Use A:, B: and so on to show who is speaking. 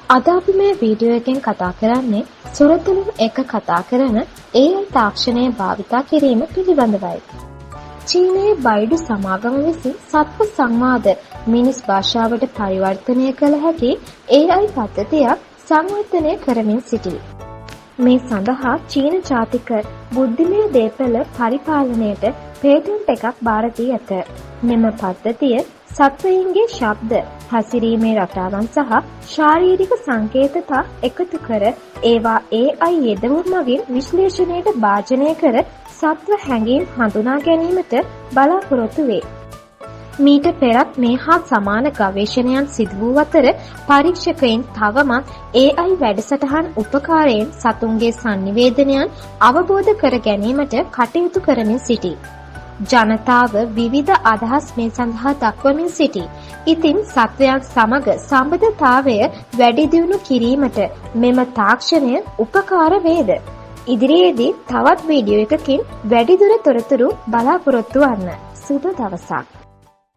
A: අද අපි මේ වීඩියෝ එකෙන් කතා කරන්නේ සුරතලුන් එක කතා කරන AI තාක්ෂණය භාවිතා කිරීම පිළිබඳවයි. චීනයේ බයිඩු සමාගම විසින් සත්ව සංවාද මිනිස් භාෂාවට පරිවර්තනය කළ හැකි AI පද්ධතියක් සංවර්ධනය කරමින් සිටී. මේ සඳහා චීන ජාතික බුද්ධිමය දේපළ පරිපාලනයට පේටන්ට් එකක් බාර දී ඇත. මෙම පද්ධතිය සත්වයින්ගේ ශබ්ද, හැසිරීමේ රටාවන් සහ ශාරීරික සංකේතතා එකතු කර ඒවා AI යෙදවුම් මගින් විශ්ලේෂණයට භාජනය කර සත්ව හැඟීම් හඳුනා ගැනීමට බලාපොරොත්තු වේ. මීට පෙරත් මේ හා සමාන ගවේෂණයන් සිදු වූ අතර පරීක්ෂකයින් තවමත් AI වැඩසටහන් උපකාරයෙන් සතුන්ගේ sannivedanayන් අවබෝධ කර ගැනීමට කටයුතු කරමින් සිටී. ජනතාව විවිධ අදහස් මේ සඳහා දක්වමින් සිටී. ඉතින් සත්වයන් සමග සම්බන්ධතාවය වැඩි දියුණු කිරීමට මෙම තාක්ෂණය උපකාර වේද? ඉදිරියේදී තවත් වීඩියෝ එකකින් වැඩිදුර තොරතුරු බලාපොරොත්තු වන්න. සුබ දවසක්.